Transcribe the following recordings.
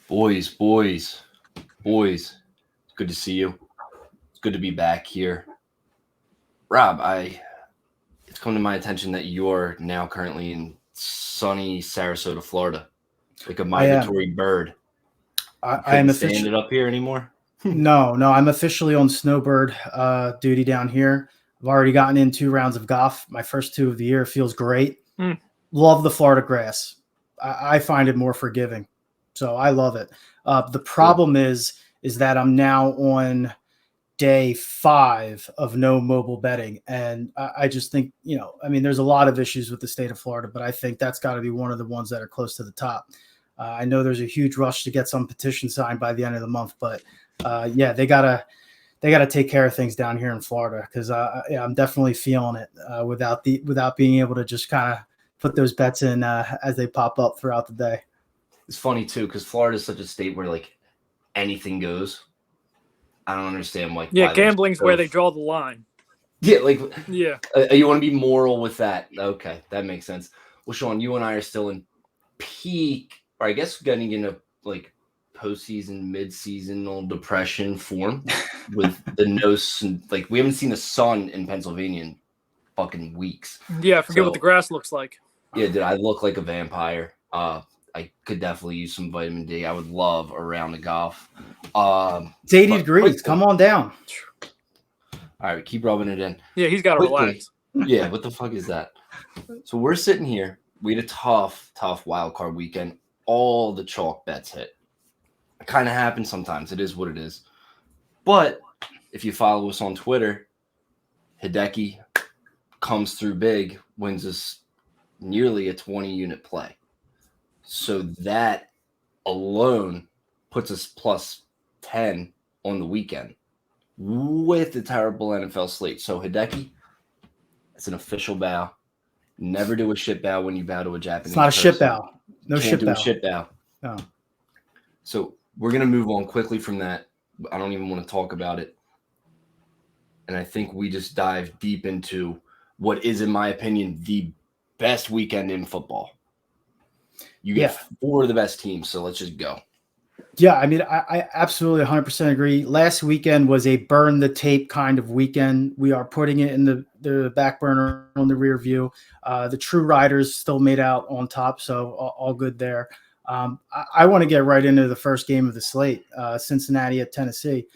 Boys. It's good to see you. It's good to be back here. Rob, it's come to my attention that you're now currently in sunny Sarasota, Florida, like a I am. migratory bird. You I am couldn't stand officially it up here anymore? no. I'm officially on snowbird duty down here. I've already gotten in 2 rounds of golf. My first 2 of the year feels great. Mm. Love the Florida grass. I find it more forgiving, so I love it. The Good. problem is that I'm now on day 5 of no mobile betting, and I just think I mean, there's a lot of issues with the state of Florida, but I think that's got to be one of the ones that are close to the top. I know there's a huge rush to get some petition signed by the end of the month, but yeah, they gotta take care of things down here in Florida because yeah, I'm definitely feeling it without being able to just kind of put those bets in as they pop up throughout the day. It's funny too, because Florida is such a state where like anything goes. I don't understand Yeah, why they're gambling's so where they draw the line. Yeah, like Yeah. you want to be moral with that. Okay, that makes sense. Well, Sean, you and I are still in peak, or I guess getting into like postseason, mid-seasonal depression form with the like we haven't seen the sun in Pennsylvania in fucking weeks. Yeah, I forget So, what the grass looks like. Yeah, did I look like a vampire? I could definitely use some vitamin D. I would love a round of golf. It's 80 degrees. Come on down. All right, keep rubbing it in. Yeah, he's got to relax. Yeah, what the fuck is that? So we're sitting here. We had a tough wild card weekend. All the chalk bets hit. It kind of happens sometimes. It is what it is. But if you follow us on Twitter, Hideki comes through big, wins us nearly a 20-unit play. So that alone puts us plus 10 on the weekend with the terrible NFL slate. So Hideki, it's an official bow. Never do a shit bow when you bow to a Japanese It's not a person. shit bow. No Can't shit do bow. a shit bow. No. So we're going to move on quickly from that. I don't even want to talk about it. And I think we just dive deep into what is, in my opinion, the best weekend in football. You get 4 of the best teams, so let's just go. Yeah, I mean, I absolutely 100% agree. Last weekend was a burn the tape kind of weekend. We are putting it in the back burner on the rear view. The true riders still made out on top, so all good there. I want to get right into the first game of the slate, Cincinnati at Tennessee.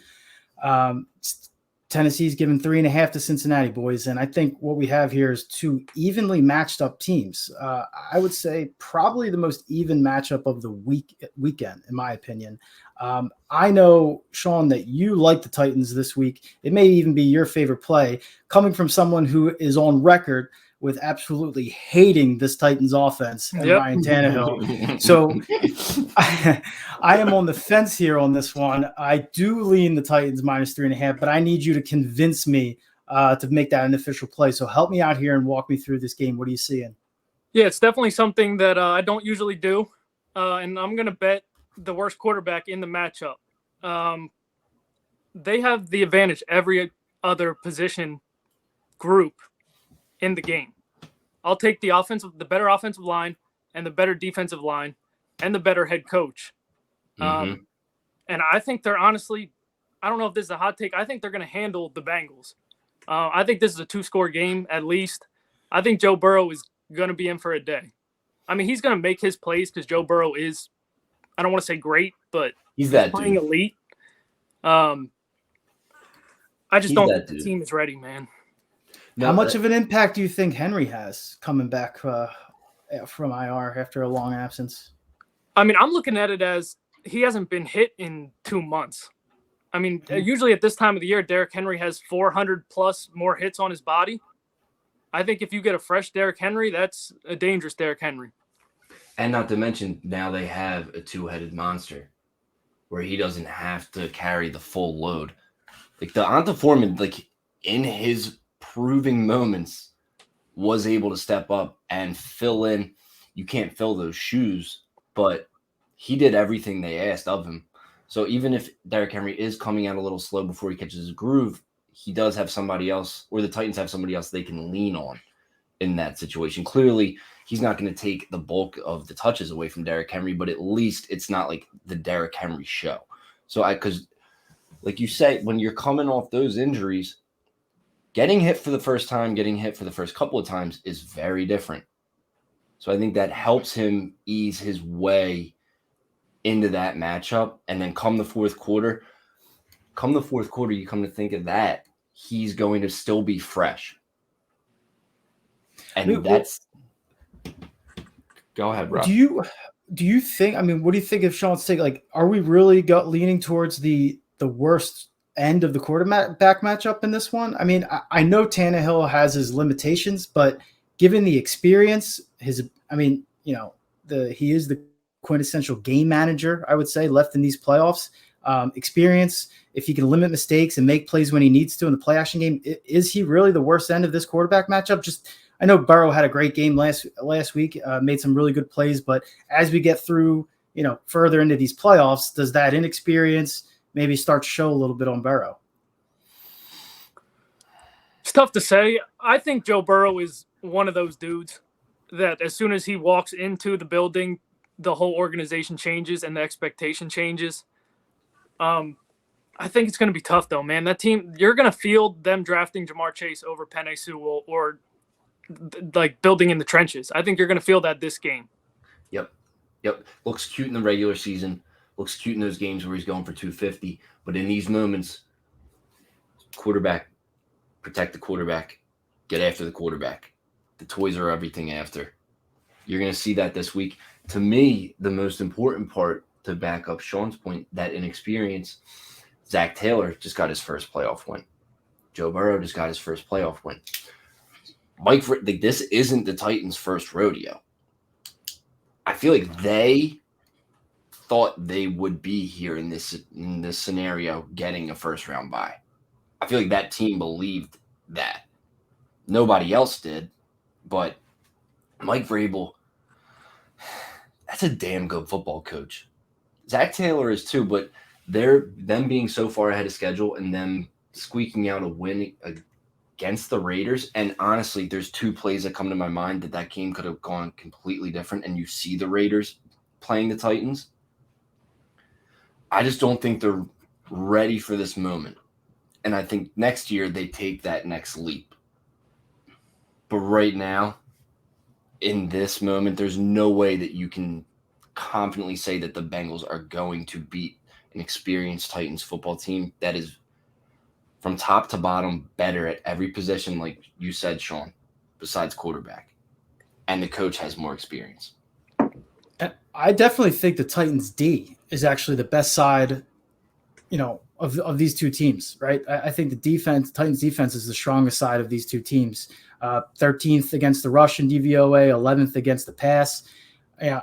Tennessee's given 3.5 to Cincinnati, boys. And I think what we have here is 2 evenly matched up teams. I would say probably the most even matchup of the weekend, in my opinion. I know, Sean, that you like the Titans this week. It may even be your favorite play, coming from someone who is on record with absolutely hating this Titans offense and Ryan Tannehill. So I am on the fence here on this one. I do lean the Titans minus 3.5, but I need you to convince me to make that an official play. So help me out here and walk me through this game. What are you seeing? Yeah, it's definitely something that I don't usually do. And I'm going to bet the worst quarterback in the matchup. They have the advantage every other position group in the game. I'll take the better offensive line and the better defensive line and the better head coach. And I think they're honestly, I don't know if this is a hot take. I think they're going to handle the Bengals. I think this is a 2-score game at least. I think Joe Burrow is going to be in for a day. I mean, he's going to make his plays because Joe Burrow is, I don't want to say great, but he's playing elite. I just don't think the team is ready, man. No, how much of an impact do you think Henry has coming back from IR after a long absence? I mean, I'm looking at it as he hasn't been hit in 2 months. I mean, usually at this time of the year, Derrick Henry has 400 plus more hits on his body. I think if you get a fresh Derrick Henry, that's a dangerous Derrick Henry. And not to mention, now they have a 2-headed monster where he doesn't have to carry the full load. Like the Deonta Foreman, like in his proving moments, was able to step up and fill in. You can't fill those shoes, but he did everything they asked of him. So even if Derrick Henry is coming out a little slow before he catches his groove, he does have somebody else, or the Titans have somebody else they can lean on. in that situation. Clearly, he's not going to take the bulk of the touches away from Derrick Henry, but at least it's not like the Derrick Henry show. So because like you say, when you're coming off those injuries, getting hit for the first time, getting hit for the first couple of times is very different. So I think that helps him ease his way into that matchup. And then come the fourth quarter, you come to think of that, he's going to still be fresh. And that's – go ahead, Rob. Do you think – I mean, what do you think of Sean's take? Like, are we really leaning towards the worst end of the quarterback matchup in this one? I mean, I know Tannehill has his limitations, but given the experience, he is the quintessential game manager, I would say, left in these playoffs. Experience, if he can limit mistakes and make plays when he needs to in the play action game, is he really the worst end of this quarterback matchup? I know Burrow had a great game last week, made some really good plays, but as we get through, further into these playoffs, does that inexperience maybe start to show a little bit on Burrow? It's tough to say. I think Joe Burrow is one of those dudes that as soon as he walks into the building, the whole organization changes and the expectation changes. I think it's going to be tough, though, man. That team, you're going to feel them drafting Jamar Chase over Penei Sewell or like building in the trenches. I think you're going to feel that this game. Yep. Looks cute in the regular season. Looks cute in those games where he's going for 250. But in these moments, quarterback, protect the quarterback, get after the quarterback. The toys are everything after. You're going to see that this week. To me, the most important part, to back up Sean's point, that inexperience, Zach Taylor just got his first playoff win. Joe Burrow just got his first playoff win. This isn't the Titans' first rodeo. I feel like they thought they would be here in this scenario getting a first-round bye. I feel like that team believed that. Nobody else did, but Mike Vrabel, that's a damn good football coach. Zach Taylor is too, but them being so far ahead of schedule and them squeaking out a win against the Raiders. And honestly, there's two plays that come to my mind that game could have gone completely different. And you see the Raiders playing the Titans. I just don't think they're ready for this moment. And I think next year they take that next leap. But right now, in this moment, there's no way that you can confidently say that the Bengals are going to beat an experienced Titans football team that is from top to bottom better at every position, like you said, Sean, besides quarterback. And the coach has more experience. I definitely think the Titans D is actually the best side, of these two teams, right? I think Titans defense is the strongest side of these two teams. 13th against the rush in DVOA, 11th against the pass. Yeah,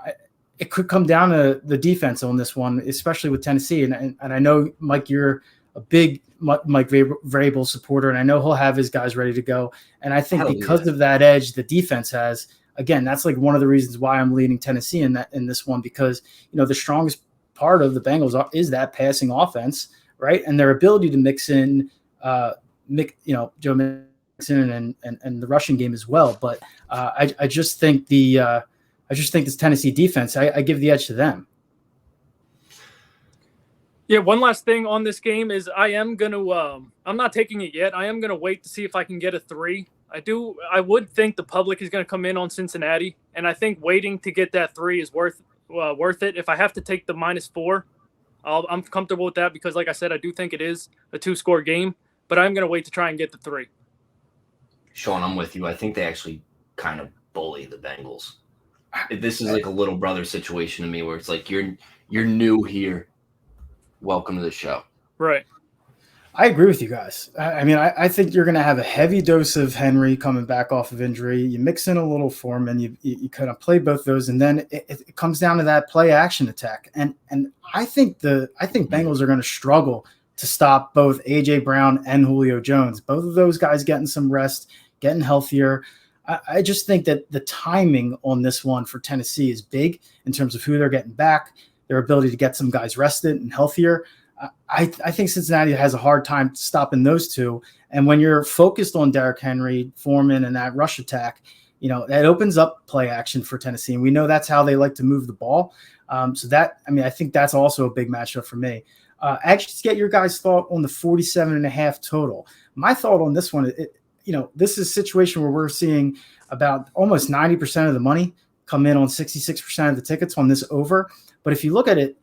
it could come down to the defense on this one, especially with Tennessee. And I know, Mike, you're a big Mike Vrabel supporter, and I know he'll have his guys ready to go. And I think because of that edge the defense has, again, that's like one of the reasons why I'm leaning Tennessee in this one, because the strongest part of the Bengals is that passing offense, right? And their ability to mix in, Joe Mixon and the rushing game as well. But I just think this Tennessee defense, I give the edge to them. Yeah, one last thing on this game is I'm not taking it yet. I am going to wait to see if I can get a 3. I would think the public is going to come in on Cincinnati, and I think waiting to get that 3 is worth it. If I have to take the -4, I'm comfortable with that because, like I said, I do think it is a 2-score game, but I'm going to wait to try and get the 3. Sean, I'm with you. I think they actually kind of bully the Bengals. This is like a little brother situation to me where it's like you're new here. Welcome to the show. Right. I agree with you guys. I think you're going to have a heavy dose of Henry coming back off of injury. You mix in a little Foreman. You kind of play both those, and then it comes down to that play action attack. And I think Bengals are going to struggle to stop both AJ Brown and Julio Jones. Both of those guys getting some rest, getting healthier. I just think that the timing on this one for Tennessee is big in terms of who they're getting back, their ability to get some guys rested and healthier. I think Cincinnati has a hard time stopping those two. And when you're focused on Derrick Henry, Foreman, and that rush attack, that opens up play action for Tennessee. And we know that's how they like to move the ball. I think that's also a big matchup for me. Actually, just get your guys' thought on the 47.5 total. My thought on this one, this is a situation where we're seeing about almost 90% of the money come in on 66% of the tickets on this over. But if you look at it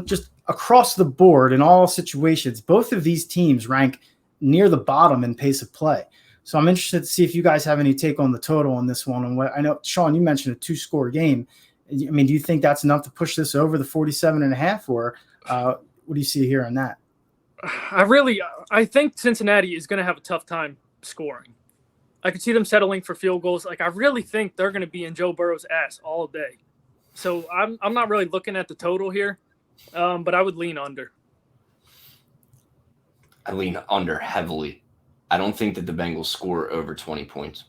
just across the board in all situations, both of these teams rank near the bottom in pace of play. So I'm interested to see if you guys have any take on the total on this one. And I know, Sean, you mentioned a 2-score game. I mean, do you think that's enough to push this over the 47.5, or what do you see here on that? I think Cincinnati is going to have a tough time scoring. I could see them settling for field goals. Like, I really think they're going to be in Joe Burrow's ass all day. So I'm not really looking at the total here, but I would lean under. I lean under heavily. I don't think that the Bengals score over 20 points.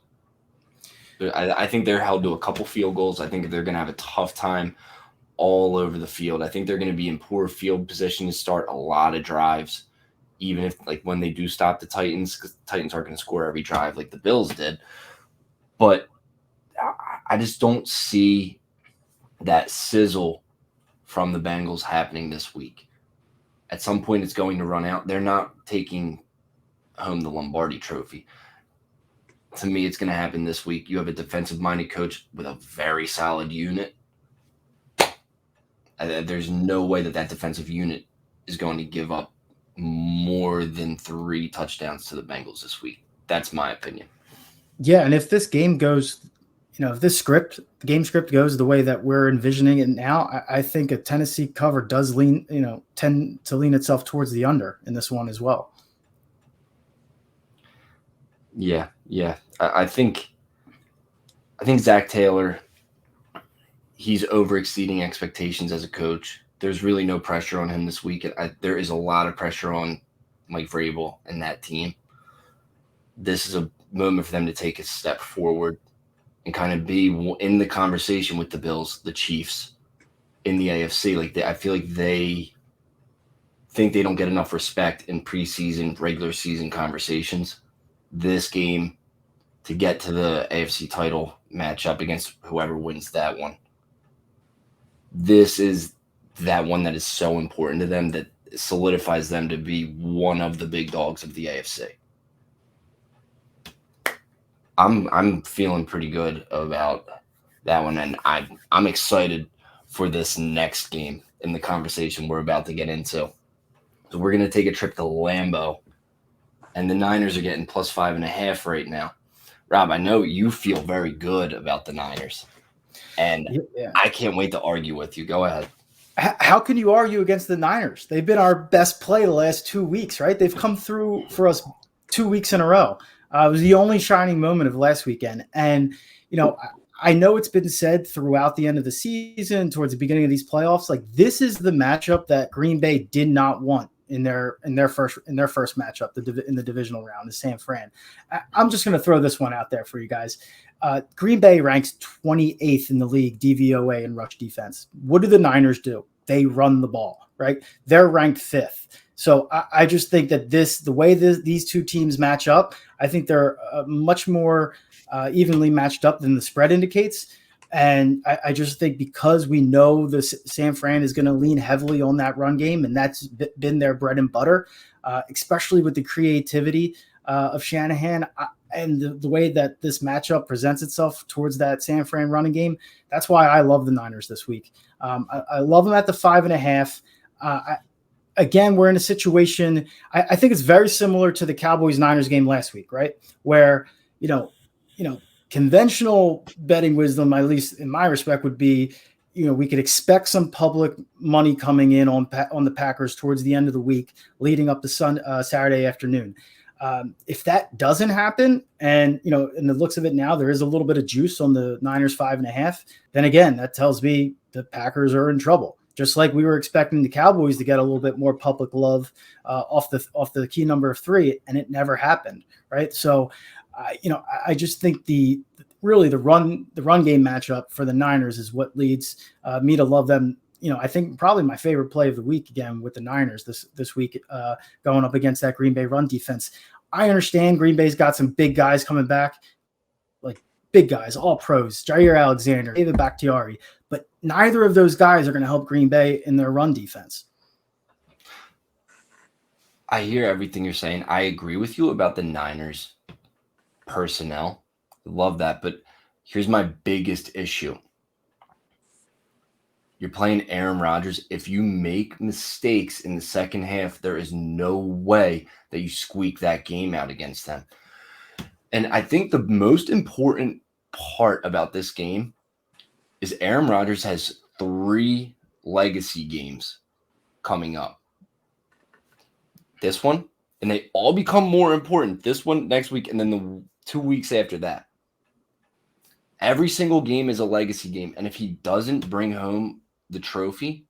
I think they're held to a couple field goals. I think they're going to have a tough time all over the field. I think they're going to be in poor field position to start a lot of drives, even if, like, when they do stop the Titans, because the Titans aren't going to score every drive like the Bills did. But I just don't see that sizzle from the Bengals happening this week. At some point, it's going to run out. They're not taking home the Lombardi trophy. To me, it's going to happen this week. You have a defensive-minded coach with a very solid unit. There's no way that defensive unit is going to give up more than 3 touchdowns to the Bengals this week. That's my opinion. Yeah, and if this game goes, if this game script goes the way that we're envisioning it now, I think a Tennessee cover does tend to lean itself towards the under in this one as well. Yeah. I think Zach Taylor, he's overexceeding expectations as a coach. There's really no pressure on him this week. There is a lot of pressure on Mike Vrabel and that team. This is a moment for them to take a step forward and kind of be in the conversation with the Bills, the Chiefs in the AFC. I feel like they think they don't get enough respect in preseason, regular season conversations. This game to get to the AFC title matchup against whoever wins that one. This is that one that is so important to them that solidifies them to be one of the big dogs of the AFC. I'm feeling pretty good about that one, and I'm excited for this next game in the conversation we're about to get into. So we're going to take a trip to Lambeau, and the Niners are getting plus 5.5 right now. Rob, I know you feel very good about the Niners, and I can't wait to argue with you. Go ahead. How can you argue against the Niners? They've been our best play the last 2 weeks, right? They've come through for us 2 weeks in a row. It was the only shining moment of last weekend. And, I know it's been said throughout the end of the season, towards the beginning of these playoffs, like, this is the matchup that Green Bay did not want in their first matchup in the divisional round, the San Fran. I'm just going to throw this one out there for you guys. Green Bay ranks 28th in the league DVOA in rush defense. What do the Niners do? They run the ball, right? They're ranked 5th. So I just think that the way these two teams match up, I think they're much more evenly matched up than the spread indicates. And I just think because we know the San Fran is going to lean heavily on that run game, and that's been their bread and butter, especially with the creativity of Shanahan and the way that this matchup presents itself towards that San Fran running game. That's why I love the Niners this week. I love them at the 5.5. Again, we're in a situation, I think it's very similar to the Cowboys-Niners game last week, right? Where, conventional betting wisdom, at least in my respect, would be, we could expect some public money coming in on the Packers towards the end of the week, leading up to Saturday afternoon. If that doesn't happen, and in the looks of it now, there is a little bit of juice on the Niners 5.5, then again, that tells me the Packers are in trouble. Just like we were expecting the Cowboys to get a little bit more public love off the key number of 3, and it never happened, right? So, I just think the run game matchup for the Niners is what leads me to love them. I think probably my favorite play of the week again with the Niners this week, going up against that Green Bay run defense. I understand Green Bay's got some big guys coming back, like big guys, all pros, Jair Alexander, David Bakhtiari, but neither of those guys are going to help Green Bay in their run defense. I hear everything you're saying. I agree with you about the Niners personnel. Love that. But here's my biggest issue. You're playing Aaron Rodgers. If you make mistakes in the second half, there is no way that you squeak that game out against them. And I think the most important part about this game is Aaron Rodgers has 3 legacy games coming up. This one, and they all become more important. This one next week, and then the 2 weeks after that. Every single game is a legacy game. And if he doesn't bring home the trophy,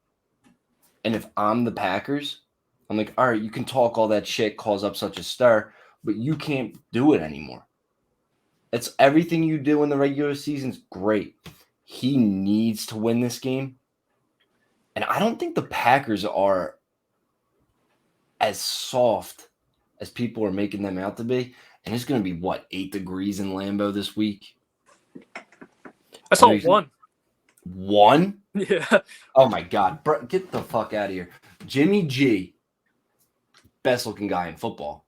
and if I'm the Packers, I'm like, all right, you can talk all that shit, cause up such a stir, but you can't do it anymore. It's everything you do in the regular season's great. He needs to win this game. And I don't think the Packers are as soft as people are making them out to be. And it's going to be, 8 degrees in Lambeau this week? I saw 1. 1? Yeah. Oh, my God. Bro, get the fuck out of here. Jimmy G, best looking guy in football.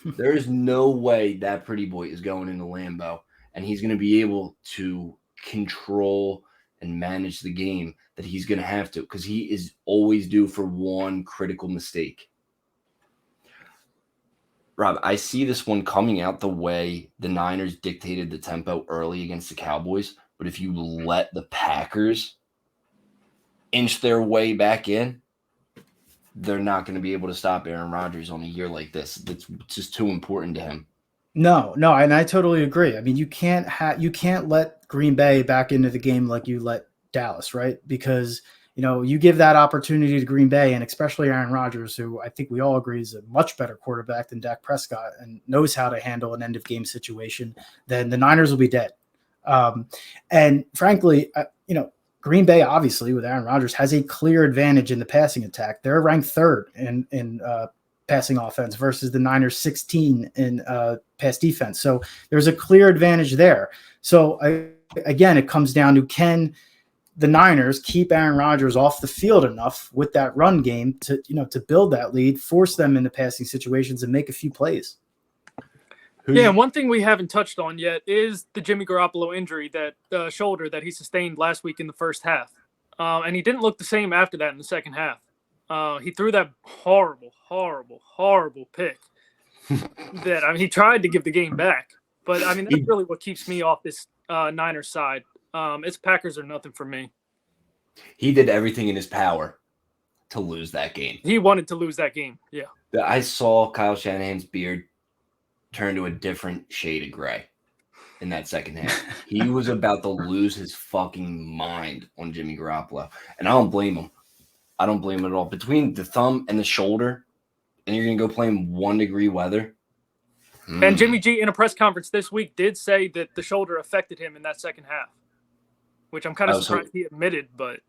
There is no way that pretty boy is going into Lambeau, and he's going to be able to control and manage the game that he's going to have to, because he is always due for one critical mistake. Rob, I see this one coming out the way the Niners dictated the tempo early against the Cowboys, but if you let the Packers inch their way back in, they're not going to be able to stop Aaron Rodgers on a year like this. That's just too important to him. No, and I totally agree. I mean, you can't let Green Bay back into the game like you let Dallas, right? Because you give that opportunity to Green Bay, and especially Aaron Rodgers, who I think we all agree is a much better quarterback than Dak Prescott and knows how to handle an end-of-game situation, then the Niners will be dead. And frankly, Green Bay, obviously, with Aaron Rodgers, has a clear advantage in the passing attack. They're ranked 3rd in passing offense versus the Niners 16 in pass defense. So there's a clear advantage there. So again, it comes down to, can the Niners keep Aaron Rodgers off the field enough with that run game to build that lead, force them into passing situations, and make a few plays. Yeah, and one thing we haven't touched on yet is the Jimmy Garoppolo injury, that shoulder that he sustained last week in the first half. And he didn't look the same after that in the second half. He threw that horrible pick that, he tried to give the game back. But, that's really what keeps me off this Niners side. It's Packers or nothing for me. He did everything in his power to lose that game. He wanted to lose that game, yeah. I saw Kyle Shanahan's beard turn to a different shade of gray in that second half. He was about to lose his fucking mind on Jimmy Garoppolo. And I don't blame him. I don't blame him at all. Between the thumb and the shoulder, and you're going to go play in 1 degree weather. And Jimmy G, in a press conference this week, did say that the shoulder affected him in that second half, which I'm kind of surprised he admitted, but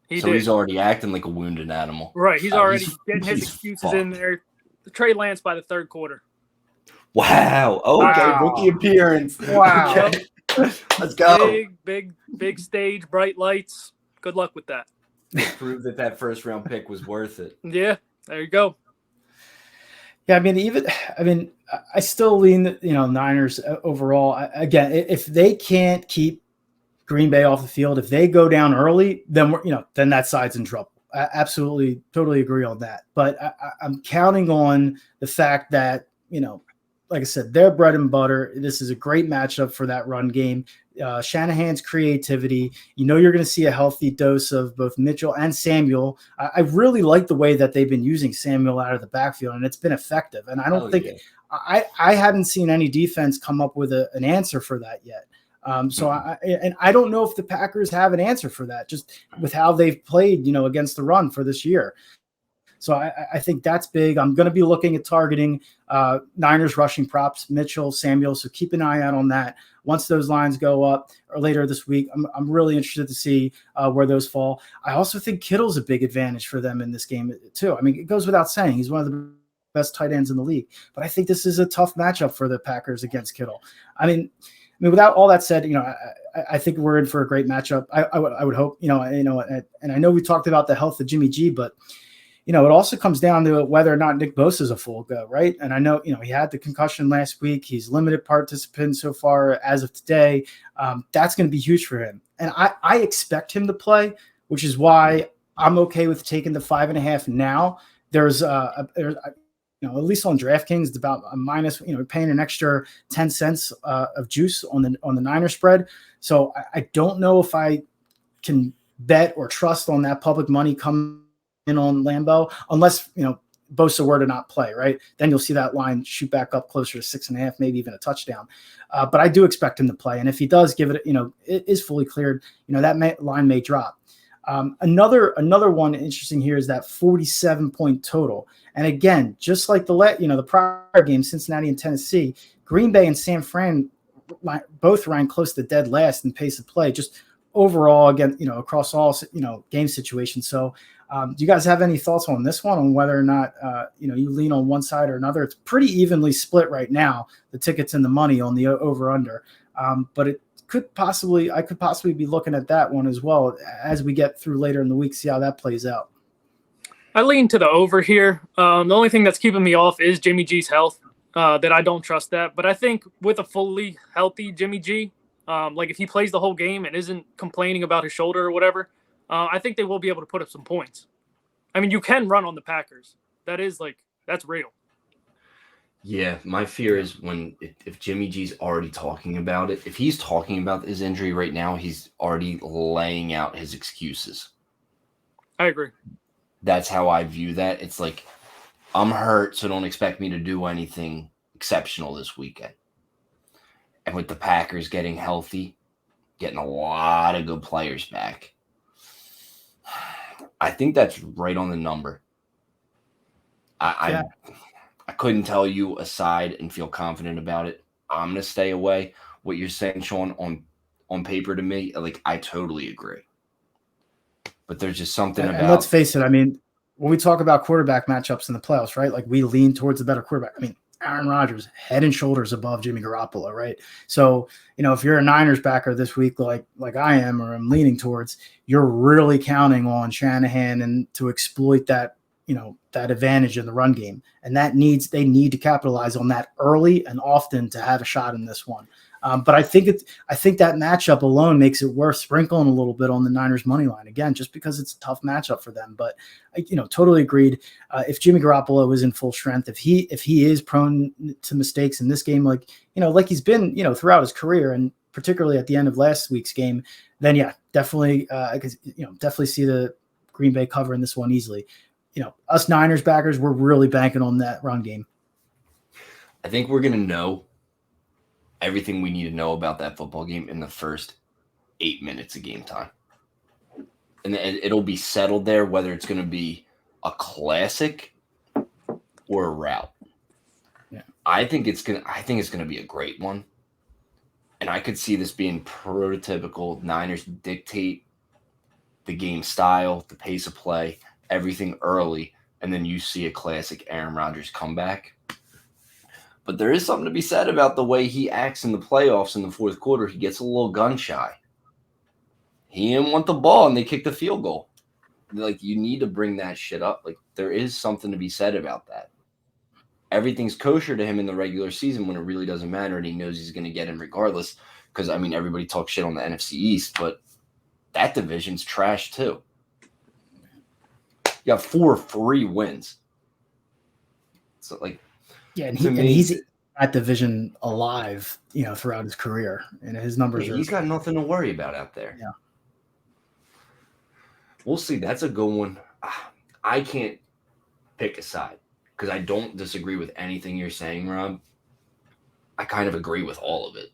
he did. He's already acting like a wounded animal. Right. He's already getting his excuses in there. The Trey Lance by the 3rd quarter. Wow. Okay. Wow. Rookie appearance. Wow. Okay. Let's go. Big stage, bright lights. Good luck with that. Prove that first round pick was worth it. Yeah. There you go. Yeah. I still lean, Niners overall. Again, if they can't keep Green Bay off the field, if they go down early, then then that side's in trouble. I absolutely, totally agree on that. But I'm counting on the fact that, like I said, they're bread and butter. This is a great matchup for that run game. Shanahan's creativity. You're going to see a healthy dose of both Mitchell and Samuel. I really like the way that they've been using Samuel out of the backfield, and it's been effective. And I don't think I haven't seen any defense come up with an answer for that yet. I don't know if the Packers have an answer for that, just with how they've played, against the run for this year. So I think that's big. I'm going to be looking at targeting Niners rushing props, Mitchell, Samuel. So keep an eye out on that. Once those lines go up or later this week, I'm really interested to see where those fall. I also think Kittle's a big advantage for them in this game too. It goes without saying, he's one of the best tight ends in the league. But I think this is a tough matchup for the Packers against Kittle. mean, without all that said, I think we're in for a great matchup. I would hope, and I know we talked about the health of Jimmy G, but it also comes down to whether or not Nick Bosa is a full go, right? And I know, he had the concussion last week. He's limited participant so far as of today. That's going to be huge for him. And I expect him to play, which is why I'm okay with taking the 5.5 now. There's at least on DraftKings, it's about a minus, paying an extra 10 cents of juice on the Niner spread. So I don't know if I can bet or trust on that public money coming in on Lambeau, unless, Bosa were to not play, right? Then you'll see that line shoot back up closer to 6.5, maybe even a touchdown. But I do expect him to play. And if he does give it, it is fully cleared, that line may drop. Another one interesting here is that 47-point total. And again, just like the prior game, Cincinnati and Tennessee, Green Bay and San Fran both ran close to dead last in pace of play, just overall, again, across all, game situations. So do you guys have any thoughts on this one, on whether or not, you lean on one side or another? It's pretty evenly split right now, the tickets and the money on the over under. But I could possibly be looking at that one as well as we get through later in the week, see how that plays out. I lean to the over here. The only thing that's keeping me off is Jimmy G's health, that I don't trust that. But I think with a fully healthy Jimmy G, if he plays the whole game and isn't complaining about his shoulder or whatever, I think they will be able to put up some points. I mean, you can run on the Packers. That's real. Yeah, my fear is if Jimmy G's already talking about it, if he's talking about his injury right now, he's already laying out his excuses. I agree. That's how I view that. It's like, I'm hurt, so don't expect me to do anything exceptional this weekend. And with the Packers getting healthy, getting a lot of good players back, I think that's right on the number. I couldn't tell you a side and feel confident about it. I'm going to stay away. What you're saying, Sean, on paper to me, I totally agree. But there's just something about. And let's face it. I mean, when we talk about quarterback matchups in the playoffs, right? We lean towards the better quarterback. I mean, Aaron Rodgers, head and shoulders above Jimmy Garoppolo, right? So, if you're a Niners backer this week, like I am, or I'm leaning towards, you're really counting on Shanahan and to exploit that, that advantage in the run game. And they need to capitalize on that early and often to have a shot in this one. But I think that matchup alone makes it worth sprinkling a little bit on the Niners money line, again, just because it's a tough matchup for them. But totally agreed. If Jimmy Garoppolo is in full strength, if he is prone to mistakes in this game, like he's been throughout his career, and particularly at the end of last week's game, then definitely definitely see the Green Bay covering this one easily. Us Niners backers, we're really banking on that run game. I think we're gonna know everything we need to know about that football game in the first 8 minutes of game time. And it'll be settled there, whether it's going to be a classic or a rout. Yeah. I think it's going to be a great one. And I could see this being prototypical. Niners dictate the game style, the pace of play, everything early, and then you see a classic Aaron Rodgers comeback. But there is something to be said about the way he acts in the playoffs in the fourth quarter. He gets a little gun shy. He didn't want the ball, and they kicked the field goal. You need to bring that shit up. There is something to be said about that. Everything's kosher to him in the regular season when it really doesn't matter, and he knows he's going to get him regardless. Because, everybody talks shit on the NFC East, but that division's trash too. You have 4 free wins. So, yeah, and he's that division alive, throughout his career, and his numbers he's got nothing to worry about out there. Yeah, we'll see. That's a good one. I can't pick a side because I don't disagree with anything you're saying, Rob. I kind of agree with all of it,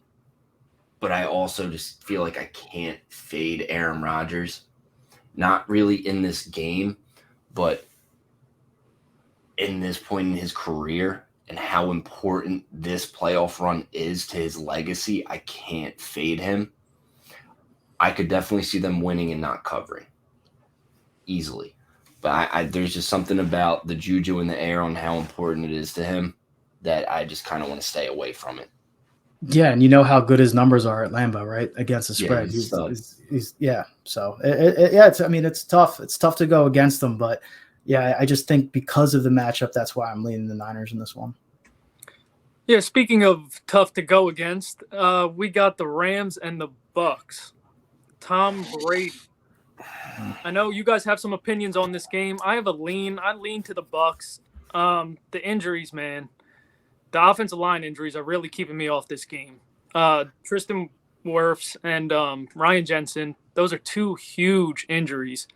but I also just feel like I can't fade Aaron Rodgers. Not really in this game, but in this point in his career and how important this playoff run is to his legacy, I can't fade him. I could definitely see them winning and not covering easily. But there's just something about the juju in the air on how important it is to him that I just kind of want to stay away from it. Yeah, and you know how good his numbers are at Lambeau, right? Against the spread. he's a stud. Yeah. So yeah, it's tough. It's tough to go against them, but yeah, I just think because of the matchup, that's why I'm leaning the Niners in this one. Yeah, speaking of tough to go against, we got the Rams and the Bucks. Tom Brady. I know you guys have some opinions on this game. I lean to the Bucks. The injuries, man. The offensive line injuries are really keeping me off this game. Tristan Wirfs and Ryan Jensen, those are two huge injuries.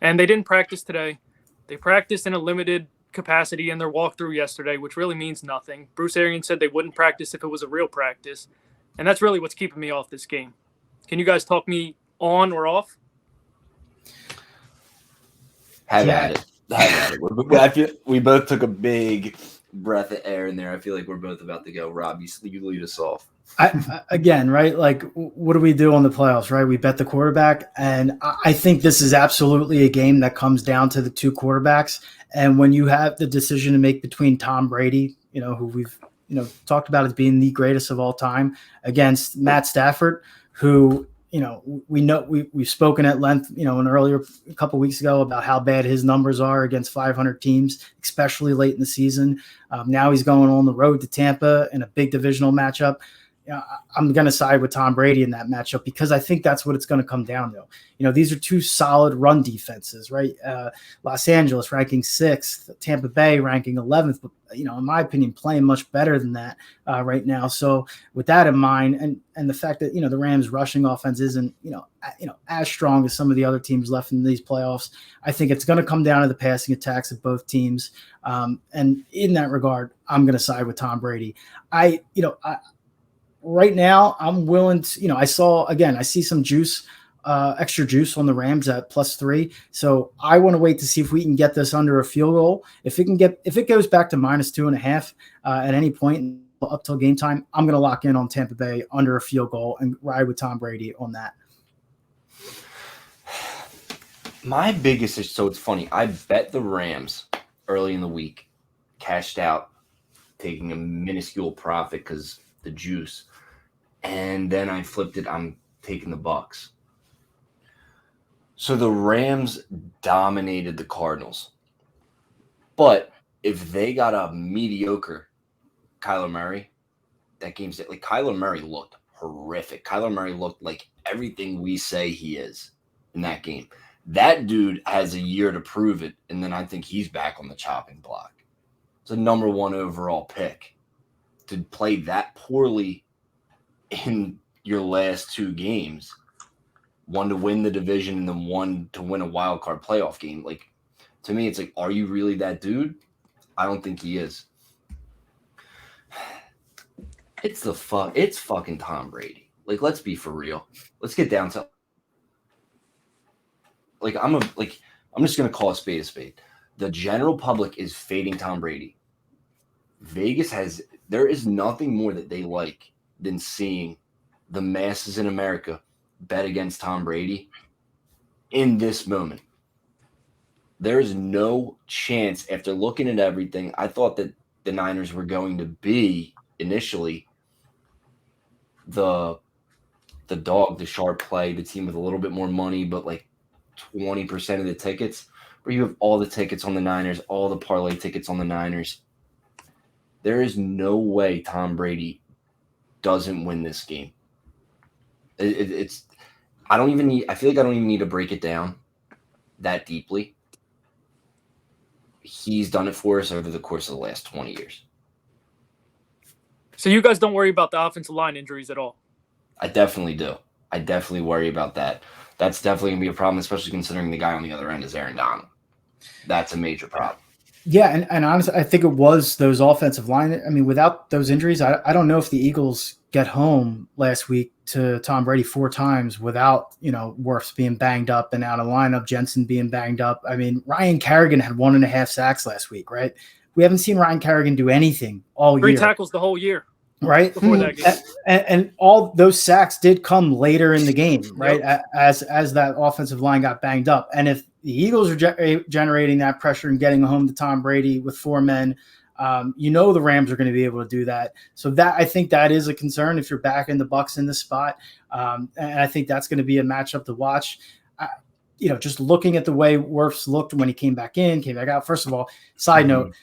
And they didn't practice today. They practiced in a limited capacity in their walkthrough yesterday, which really means nothing. Bruce Arians said they wouldn't practice if it was a real practice. And that's really what's keeping me off this game. Can you guys talk me on or off? Have at it. I feel we both took a big breath of air in there. I feel like we're both about to go. Rob, you lead us off. Again, right? Like, what do we do on the playoffs, right? We bet the quarterback, and I think this is absolutely a game that comes down to the two quarterbacks. And when you have the decision to make between Tom Brady, who we've talked about as being the greatest of all time, against Matt Stafford, who we've spoken at length, a couple of weeks ago about how bad his numbers are against 500 teams, especially late in the season. Now he's going on the road to Tampa in a big divisional matchup. I'm going to side with Tom Brady in that matchup because I think that's what it's going to come down to. These are two solid run defenses, right? Los Angeles ranking 6th, Tampa Bay ranking 11th, but in my opinion, playing much better than that right now. So with that in mind, and the fact that the Rams' rushing offense isn't as strong as some of the other teams left in these playoffs, I think it's going to come down to the passing attacks of both teams. And in that regard, I'm going to side with Tom Brady. Right now, I'm willing to, I see some juice, extra juice on the Rams at +3. So I want to wait to see if we can get this under a field goal. If it goes back to -2.5 at any point up till game time, I'm going to lock in on Tampa Bay under a field goal and ride with Tom Brady on that. My biggest issue, so it's funny, I bet the Rams early in the week, cashed out, taking a minuscule profit because the juice. And then I flipped it. I'm taking the Bucks. So the Rams dominated the Cardinals. But if they got a mediocre Kyler Murray, that game's like Kyler Murray looked horrific. Kyler Murray looked like everything we say he is in that game. That dude has a year to prove it, and then I think he's back on the chopping block. It's a number 1 overall pick. To play that poorly in your last 2 games, one to win the division and then one to win a wild card playoff game. Like, to me, it's like, are you really that dude? I don't think he is. It's fucking Tom Brady. Like, let's be for real. Let's get down to I'm just gonna call a spade a spade. The general public is fading Tom Brady. There is nothing more that they like than seeing the masses in America bet against Tom Brady in this moment. There is no chance after looking at everything. I thought that the Niners were going to be initially the dog, the sharp play, the team with a little bit more money, but like 20% of the tickets, where you have all the tickets on the Niners, all the parlay tickets on the Niners. There is no way Tom Brady doesn't win this game. I feel like I don't even need to break it down that deeply. He's done it for us over the course of the last 20 years. So you guys don't worry about the offensive line injuries at all? I definitely do. I definitely worry about that. That's definitely going to be a problem, especially considering the guy on the other end is Aaron Donald. That's a major problem. Yeah, and honestly, I think it was those offensive line. I mean, without those injuries, I don't know if the Eagles get home last week to Tom Brady 4 times without, Wirfs being banged up and out of lineup, Jensen being banged up. I mean, Ryan Kerrigan had 1.5 sacks last week, right? We haven't seen Ryan Kerrigan do anything all year. 3 tackles the whole year. Right. Before that game. And all those sacks did come later in the game, right? Yep. As that offensive line got banged up. And if the Eagles are generating that pressure and getting home to Tom Brady with 4 men, The Rams are going to be able to do that. So that I think that is a concern if you're back in the Bucs in this spot. And I think that's going to be a matchup to watch. Just looking at the way Wirfs looked when he came back out. First of all, side note,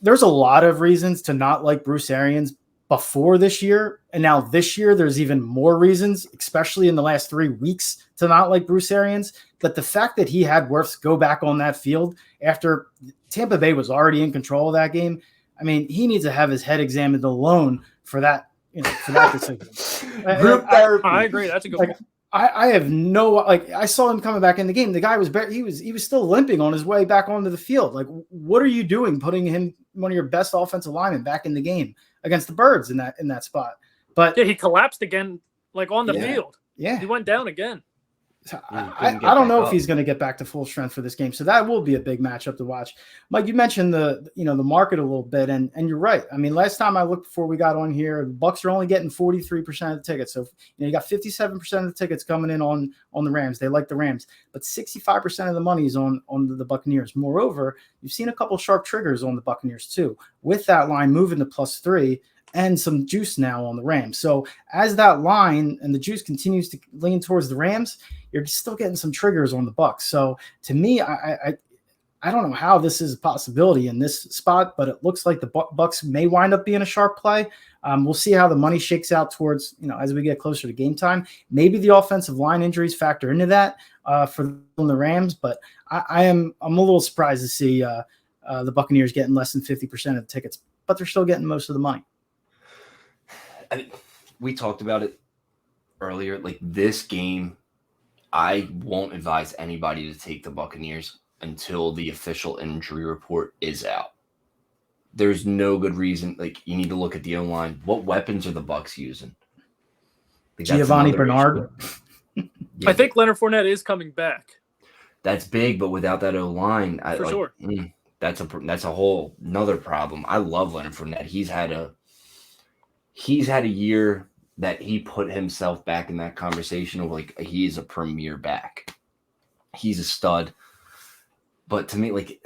there's a lot of reasons to not like Bruce Arians before this year. And now this year, there's even more reasons, especially in the last 3 weeks, to not like Bruce Arians. But the fact that he had Wirfs go back on that field after Tampa Bay was already in control of that game, I mean, he needs to have his head examined alone for that, for that decision. Group therapy. I agree. That's a good one. I have no, I saw him coming back in the game. The guy he was still limping on his way back onto the field. Like, what are you doing putting him, one of your best offensive linemen, back in the game against the Birds in that spot? But yeah, he collapsed again, on the field. Yeah. He went down again. I don't know if he's going to get back to full strength for this game. So that will be a big matchup to watch. Mike, you mentioned the market a little bit, and you're right. I mean, last time I looked before we got on here, the Bucs are only getting 43% of the tickets. So you got 57% of the tickets coming in on the Rams. They like the Rams, but 65% of the money is on the Buccaneers. Moreover, you've seen a couple sharp triggers on the Buccaneers too, with that line moving to +3. And some juice now on the Rams. So as that line and the juice continues to lean towards the Rams, you're still getting some triggers on the Bucs. So to me, I don't know how this is a possibility in this spot, but it looks like the Bucs may wind up being a sharp play. We'll see how the money shakes out towards, as we get closer to game time. Maybe the offensive line injuries factor into that for the Rams, but I'm a little surprised to see the Buccaneers getting less than 50% of the tickets, but they're still getting most of the money. I mean, we talked about it earlier. Like, this game, I won't advise anybody to take the Buccaneers until the official injury report is out. There's no good reason. Like, you need to look at the O-line. What weapons are the Bucs using? Like, Giovanni Bernard. Yeah, I think Leonard Fournette is coming back. That's big, but without that O-line, For sure. That's a whole another problem. I love Leonard Fournette. He's had a year that he put himself back in that conversation of he is a premier back. He's a stud. But to me,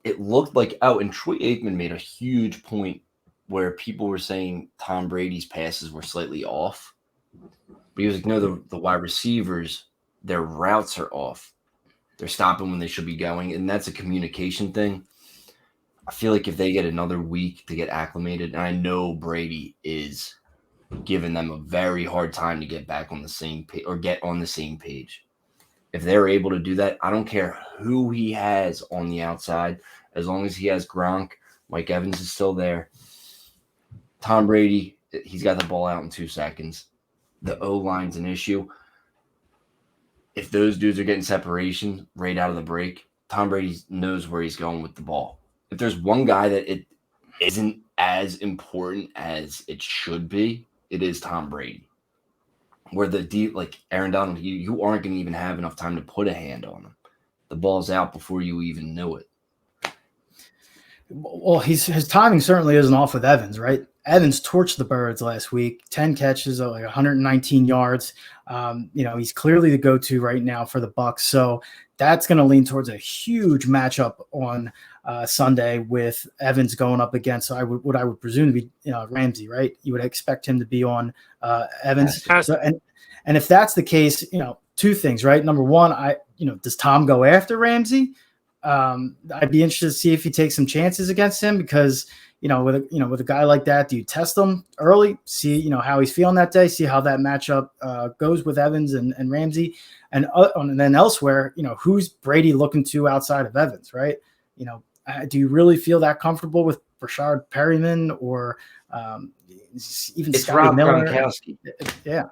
it looked like and Troy Aikman made a huge point where people were saying Tom Brady's passes were slightly off. But he was like, no, the wide receivers, their routes are off. They're stopping when they should be going. And that's a communication thing. I feel like if they get another week to get acclimated, and I know Brady is giving them a very hard time to get back on the same page or get on the same page. If they're able to do that, I don't care who he has on the outside, as long as he has Gronk, Mike Evans is still there. Tom Brady, he's got the ball out in 2 seconds. The O-line's an issue. If those dudes are getting separation right out of the break, Tom Brady knows where he's going with the ball. If there's one guy that it isn't as important as it should be, it is Tom Brady. Where Aaron Donald, you aren't going to even have enough time to put a hand on him. The ball's out before you even know it. Well, his timing certainly isn't off with Evans, right? Evans torched the Birds last week, 10 catches, 119 yards. He's clearly the go-to right now for the Bucs. So that's going to lean towards a huge matchup on Sunday with Evans going up against what I would presume to be Ramsey, right? You would expect him to be on Evans. So, and if that's the case, two things, right? Number one, does Tom go after Ramsey? I'd be interested to see if he takes some chances against him because with a guy like that, do you test him early, see how he's feeling that day, see how that matchup goes with Evans and Ramsey, and then elsewhere, who's Brady looking to outside of Evans, right? Do you really feel that comfortable with Rashard Perryman or even it's Scotty Rob Miller? Gronkowski. Yeah,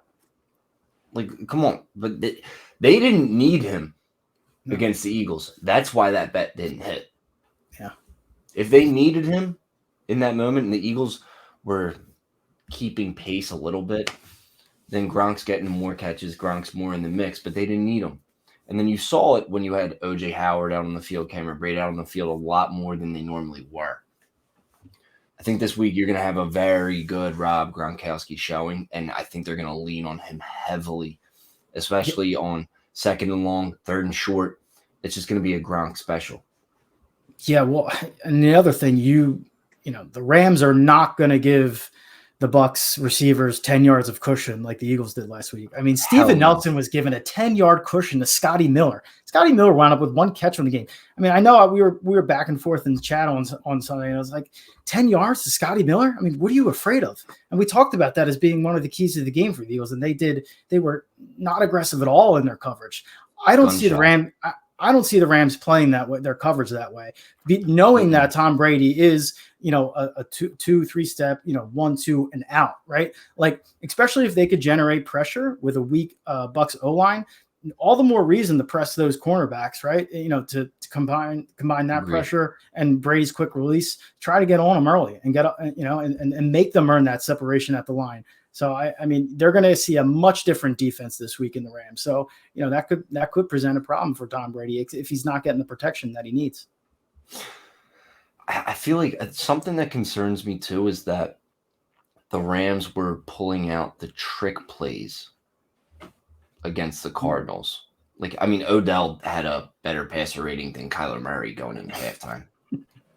come on, but they didn't need him against the Eagles. That's why that bet didn't hit. Yeah, if they needed him in that moment and the Eagles were keeping pace a little bit, then Gronk's getting more catches, Gronk's more in the mix, but they didn't need him. And then you saw it when you had O.J. Howard out on the field, Cameron Brate out on the field a lot more than they normally were. I think this week you're going to have a very good Rob Gronkowski showing, and I think they're going to lean on him heavily, especially on second and long, third and short. It's just going to be a Gronk special. Yeah, well, and the other thing, you the Rams are not going to give the Bucs receivers 10 yards of cushion like the Eagles did last week. I mean, Steven Nelson was given a 10-yard cushion to Scotty Miller. Scotty Miller wound up with 1 catch on the game. I mean, I know we were back and forth in the chat on Sunday, and I was like, 10 yards to Scotty Miller? I mean, what are you afraid of? And we talked about that as being one of the keys to the game for the Eagles, and they were not aggressive at all in their coverage. I don't see the Rams playing that way, their coverage that way, knowing that Tom Brady is, a 2-3 step, 1-2 and out, right? Like, especially if they could generate pressure with a weak Bucs O-line, all the more reason to press those cornerbacks, right? To combine that pressure and Brady's quick release, try to get on them early and and make them earn that separation at the line. So I mean, they're going to see a much different defense this week in the Rams. So that could present a problem for Tom Brady if he's not getting the protection that he needs. I feel like something that concerns me too is that the Rams were pulling out the trick plays against the Cardinals. Like, I mean, Odell had a better passer rating than Kyler Murray going into halftime.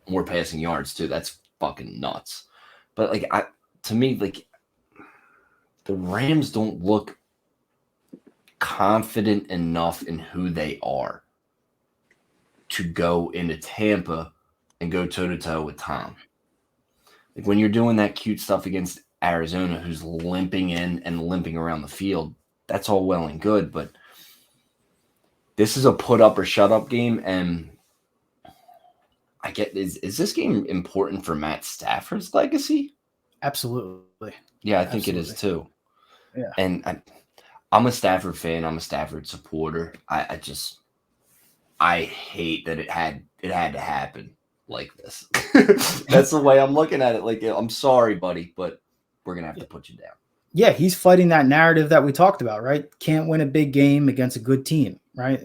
More passing yards too. That's fucking nuts. But to me, the Rams don't look confident enough in who they are to go into Tampa and go toe-to-toe with Tom. Like, when you're doing that cute stuff against Arizona, who's limping in and limping around the field, that's all well and good, but this is a put up or shut up game, and is this game important for Matt Stafford's legacy? Absolutely. Yeah, I think it is too. Yeah. And I'm a Stafford fan. I'm a Stafford supporter. I hate that it had to happen like this. That's the way I'm looking at it. Like, I'm sorry, buddy, but we're going to have to put you down. Yeah, he's fighting that narrative that we talked about, right? Can't win a big game against a good team, right?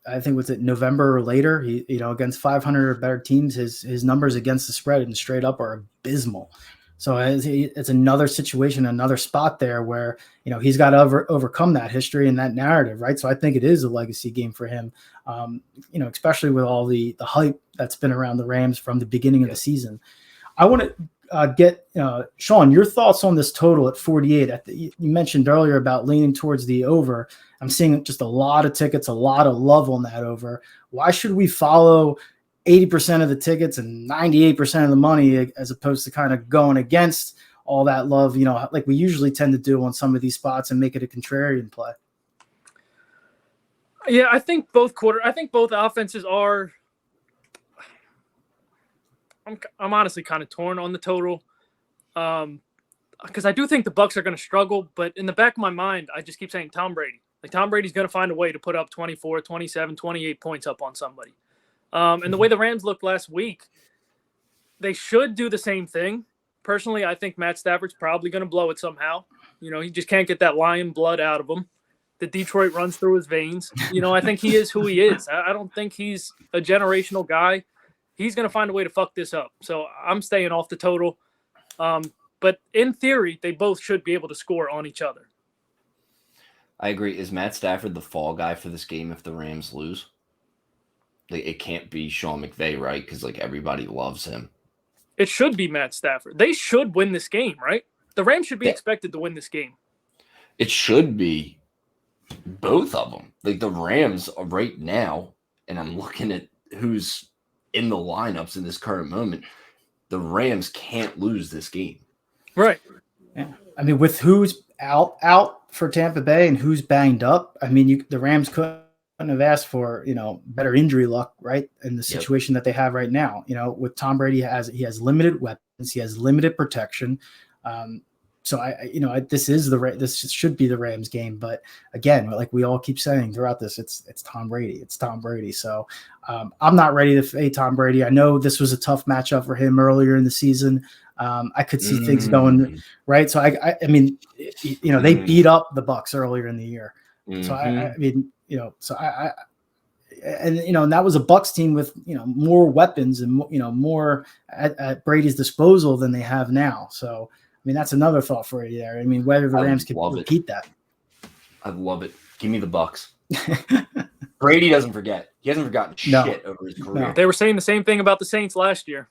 I think was it November or later, he, against 500 or better teams, his numbers against the spread and straight up are abysmal. So it's another situation, another spot there where, he's got to overcome that history and that narrative, right? So I think it is a legacy game for him, especially with all the hype that's been around the Rams from the beginning of the season. I want to get Sean, your thoughts on this total at 48. You mentioned earlier about leaning towards the over. I'm seeing just a lot of tickets, a lot of love on that over. Why should we follow 80% of the tickets and 98% of the money as opposed to kind of going against all that love, like we usually tend to do on some of these spots and make it a contrarian play? Yeah, I think both offenses are. I'm honestly kind of torn on the total, because I do think the Bucs are going to struggle. But in the back of my mind, I just keep saying Tom Brady. Like, Tom Brady's going to find a way to put up 24, 27, 28 points up on somebody. And the way the Rams looked last week, they should do the same thing. Personally, I think Matt Stafford's probably going to blow it somehow. He just can't get that lion blood out of him. The Detroit runs through his veins. I think he is who he is. I don't think he's a generational guy. He's going to find a way to fuck this up. So I'm staying off the total. But in theory, they both should be able to score on each other. I agree. Is Matt Stafford the fall guy for this game if the Rams lose? It can't be Sean McVay, right? Because everybody loves him. It should be Matt Stafford. They should win this game, right? The Rams should be expected to win this game. It should be both of them. The Rams are right now, and I'm looking at who's in the lineups in this current moment. The Rams can't lose this game. Right. Yeah. I mean, with who's out for Tampa Bay and who's banged up, I mean, the Rams couldn't have asked for, better injury luck, right? In the situation that they have right now, with Tom Brady, he has limited weapons, he has limited protection. So this should be the Rams game, but again, like we all keep saying throughout this, it's Tom Brady, it's Tom Brady. So I'm not ready to fade Tom Brady. I know this was a tough matchup for him earlier in the season. I could see things going right. So I mean, they beat up the Bucs earlier in the year. So I mean, and that was a Bucs team with more weapons and more at Brady's disposal than they have now. So I mean, that's another thought for you there. I mean, whether the Rams can repeat that. I love it. Give me the Bucs. Brady doesn't forget. He hasn't forgotten shit over his career. They were saying the same thing about the Saints last year.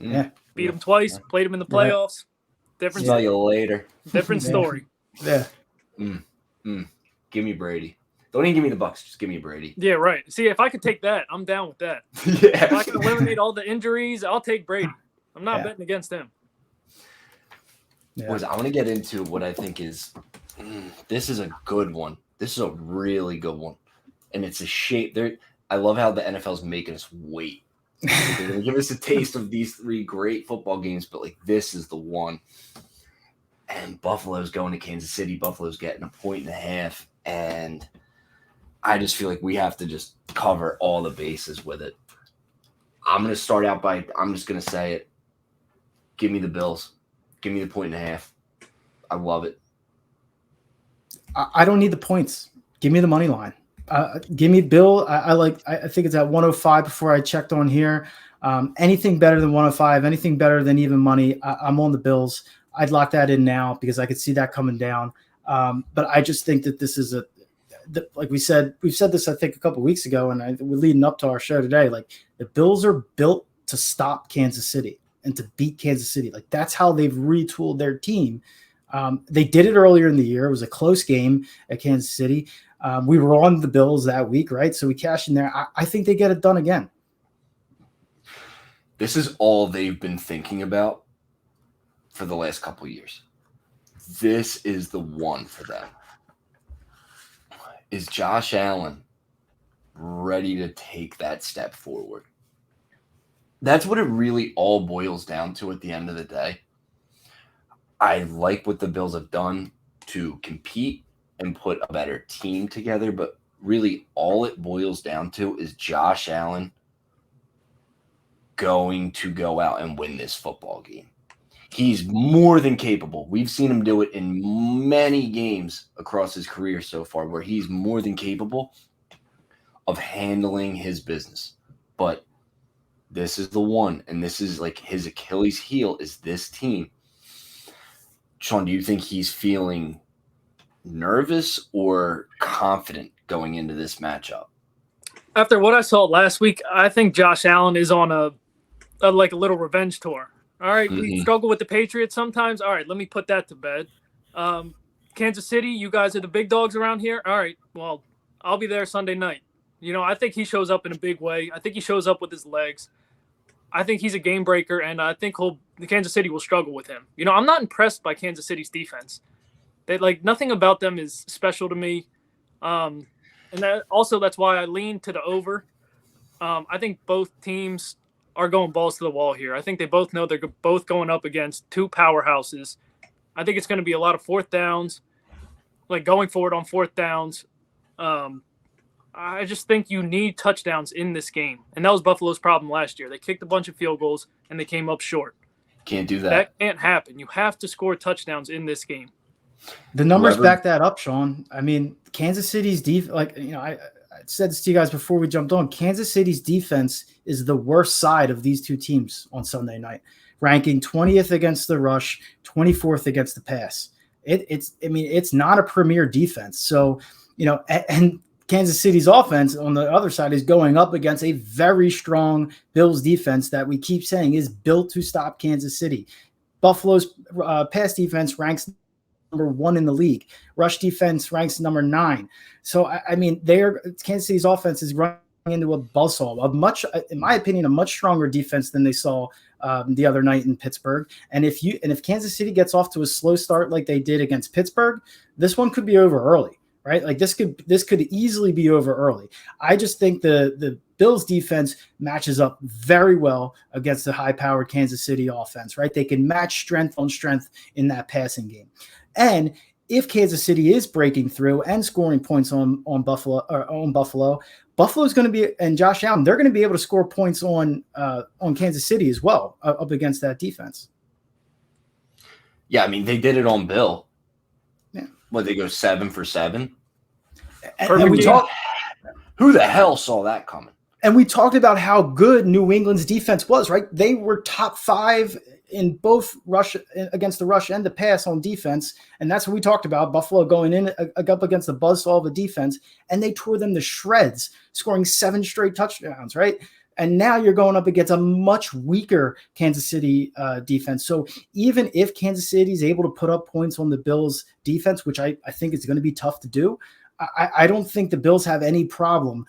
Yeah. Beat them twice, played them in the playoffs. Different Smell you later. Different story. Yeah. Give me Brady. Don't even give me the Bucs. Just give me Brady. Yeah, right. See, if I could take that, I'm down with that. Yeah. If I can eliminate all the injuries, I'll take Brady. I'm not betting against him. Yeah. Boys, I want to get into what I think is this is a good one. This is a really good one. And it's a shape. I love how the NFL is making us wait. They're going to give us a taste of these 3 great football games, but like this is the one. And Buffalo's going to Kansas City. Buffalo's getting 1.5. And I just feel like we have to just cover all the bases with it. I'm going to start out I'm just going to say it. Give me the Bills. Give me the 1.5. I love it. I don't need the points. Give me the money line. Give me Bill. I think it's at 105 before I checked on here. Anything better than 105, anything better than even money, I'm on the Bills. I'd lock that in now because I could see that coming down. But I just think that this is like we've said this, I think, a couple of weeks ago, and we're leading up to our show today. Like the Bills are built to stop Kansas City and to beat Kansas City. Like that's how they've retooled their team. They did it earlier in the year. It was a close game at Kansas City. We were on the Bills that week, right? So we cashed in there. I think they get it done again. This is all they've been thinking about for the last couple of years. This is the one for them. Is Josh Allen ready to take that step forward? That's what it really all boils down to at the end of the day. I like what the Bills have done to compete and put a better team together, but really all it boils down to is Josh Allen going to go out and win this football game. He's more than capable. We've seen him do it in many games across his career so far where he's more than capable of handling his business. But this is the one, and this is like his Achilles heel is this team. Sean, do you think he's feeling nervous or confident going into this matchup? After what I saw last week, I think Josh Allen is on a little revenge tour. All right, we struggle with the Patriots sometimes. All right, let me put that to bed. Kansas City, you guys are the big dogs around here. All right, well, I'll be there Sunday night. I think he shows up in a big way. I think he shows up with his legs. I think he's a game breaker, and I think the Kansas City will struggle with him. I'm not impressed by Kansas City's defense. Nothing about them is special to me. And that's why I lean to the over. I think both teams are going balls to the wall here. I think they both know they're both going up against 2 powerhouses. I think it's going to be a lot of 4th downs, like going forward on 4th downs. I just think you need touchdowns in this game. And that was Buffalo's problem last year. They kicked a bunch of field goals, and they came up short. Can't do that. That can't happen. You have to score touchdowns in this game. The numbers back that up, Sean. I mean, Kansas City's defense, I said this to you guys before we jumped on. Kansas City's defense is the worst side of these 2 teams on Sunday night, ranking 20th against the rush, 24th against the pass. It's not a premier defense. So, and Kansas City's offense on the other side is going up against a very strong Bills defense that we keep saying is built to stop Kansas City. Buffalo's pass defense ranks number 1 in the league. Rush defense ranks number 9. So, Kansas City's offense is running into a buzzsaw, in my opinion, a much stronger defense than they saw the other night in Pittsburgh. And if Kansas City gets off to a slow start like they did against Pittsburgh, this one could be over early, right? Like this could easily be over early. I just think the Bills defense matches up very well against the high-powered Kansas City offense, right? They can match strength on strength in that passing game. And if Kansas City is breaking through and scoring points on Buffalo, Buffalo's going to be, and Josh Allen, they're going to be able to score points on Kansas City as well up against that defense. Yeah, they did it on Bill. Yeah. They go 7 for 7. And we talked. Who the hell saw that coming? And we talked about how good New England's defense was, right? They were top 5 in both rush against the rush and the pass on defense. And that's what we talked about. Buffalo going in up against the buzzsaw of a defense, and they tore them to shreds, scoring 7 straight touchdowns, right? And now you're going up against a much weaker Kansas City defense. So even if Kansas City is able to put up points on the Bills defense, which I think is going to be tough to do, I don't think the Bills have any problem